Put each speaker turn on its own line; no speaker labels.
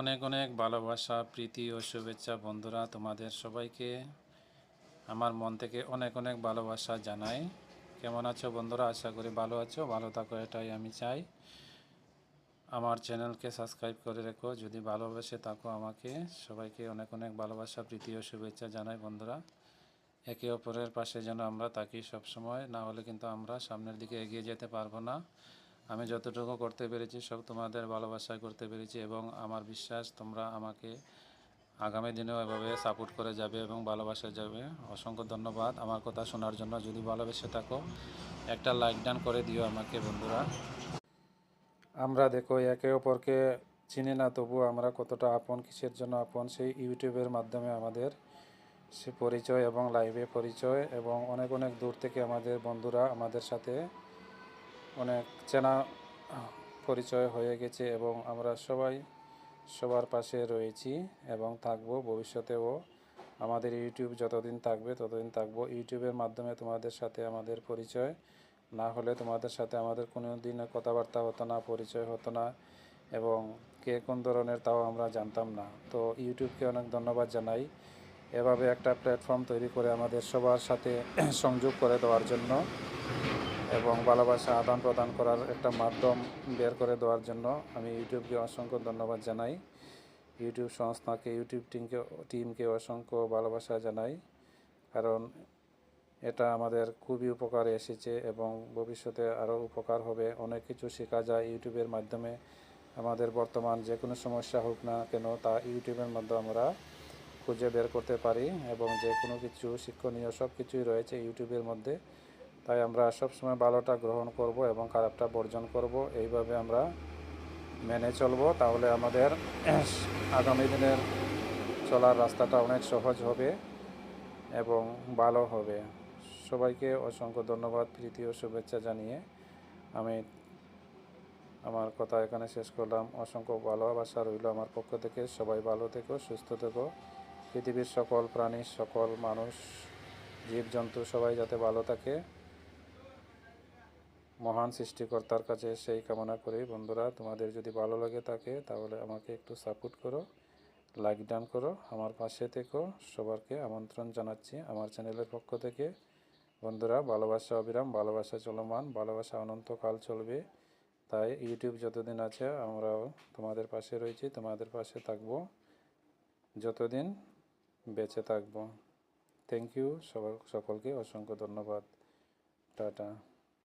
অনেক অনেক ভালোবাসা, প্রীতি ও শুভেচ্ছা বন্ধুরা, তোমাদের সবাইকে আমার মন থেকে অনেক অনেক ভালোবাসা জানাই। কেমন আছো বন্ধুরা? আশা করি ভালো আছো, ভালো থাকো এটাই আমি চাই। আমার চ্যানেলকে সাবস্ক্রাইব করে রেখো যদি ভালোবেসে থাকো আমাকে। সবাইকে অনেক অনেক ভালোবাসা, প্রীতি ও শুভেচ্ছা জানাই বন্ধুরা। একে অপরের পাশে যেন আমরা থাকি সবসময়, না হলে কিন্তু আমরা সামনের দিকে এগিয়ে যেতে পারবো না। আমি যতটুকু করতে পেরেছি সব তোমাদের ভালোবাসায় করতে পেরেছি এবং আমার বিশ্বাস তোমরা আমাকে আগামী দিনেও এভাবে সাপোর্ট করে যাবে এবং ভালোবাসা যাবে। অসংখ্য ধন্যবাদ আমার কথা শোনার জন্য। যদি ভালোবেসে থাকো একটা লাইক ডান করে দিও আমাকে বন্ধুরা। আমরা দেখো একে অপরকে চিনি না, তবু আমরা কতটা আপন, কিসের জন্য আপন, সেই ইউটিউবের মাধ্যমে আমাদের সে পরিচয় এবং লাইভে পরিচয়, এবং অনেক অনেক দূর থেকে আমাদের বন্ধুরা আমাদের সাথে অনেক চেনা পরিচয় হয়ে গেছে এবং আমরা সবাই সবার পাশে রয়েছি এবং থাকবো ভবিষ্যতেও। আমাদের ইউটিউব যতদিন থাকবে ততদিন থাকবো। ইউটিউবের মাধ্যমে তোমাদের সাথে আমাদের পরিচয় না হলে তোমাদের সাথে আমাদের কোনো দিন কথাবার্তা হতো না, পরিচয় হতো না, এবং কে কোন ধরনের তাও আমরা জানতাম না। তো ইউটিউবকে অনেক ধন্যবাদ জানাই এভাবে একটা প্ল্যাটফর্ম তৈরি করে আমাদের সবার সাথে সংযোগ করে দেওয়ার জন্য এবং ভালোবাসা আদান প্রদান করার একটা মাধ্যম বের করে দেওয়ার জন্য আমি ইউটিউবকে অসংখ্য ধন্যবাদ জানাই। ইউটিউব সংস্থাকে, ইউটিউব টিমকে অসংখ্য ভালোবাসা জানাই, কারণ এটা আমাদের খুবই উপকারে এসেছে এবং ভবিষ্যতে আরও উপকার হবে। অনেক কিছু শেখা যায় ইউটিউবের মাধ্যমে। আমাদের বর্তমান যে কোনো সমস্যা হোক না কেন তা ইউটিউবের মাধ্যমে আমরা খুঁজে বের করতে পারি এবং যে কোনো কিছু শিক্ষণীয় সব কিছুই রয়েছে ইউটিউবের মধ্যে। তাই আমরা সবসময় ভালোটা গ্রহণ করব এবং খারাপটা বর্জন করব। এইভাবে আমরা মেনে চলব, তাহলে আমাদের আগামী দিনের চলার রাস্তাটা অনেক সহজ হবে এবং ভালো হবে। সবাইকে অসংখ্য ধন্যবাদ, প্রীতি ও শুভেচ্ছা জানিয়ে আমি আমার কথা এখানে শেষ করলাম। অসংখ্য ভালোবাসা রইল আমার পক্ষ থেকে। সবাই ভালো থেকো, সুস্থ থেকো। পৃথিবীর সকল প্রাণী, সকল মানুষ, জীবজন্তু সবাই যাতে ভালো থাকে, মহান সৃষ্টিকর্তার কাছে সেই কামনা করি। বন্ধুরা, তোমাদের যদি ভালো লাগে থাকে তাহলে আমাকে একটু সাপোর্ট করো, লাইক ডান করো, আমার পাশে থেকো। সবারকে আমন্ত্রণ জানাচ্ছি আমার চ্যানেলের পক্ষ থেকে। বন্ধুরা, ভালোবাসা অবিরাম, ভালোবাসা চলমান, ভালোবাসা অনন্তকাল চলবে। তাই ইউটিউব যতদিন আছে আমরাও তোমাদের পাশে রয়েছি, তোমাদের পাশে থাকবো যতদিন বেঁচে থাকবো। থ্যাংক ইউ সকলকে অসংখ্য ধন্যবাদ। টাটা।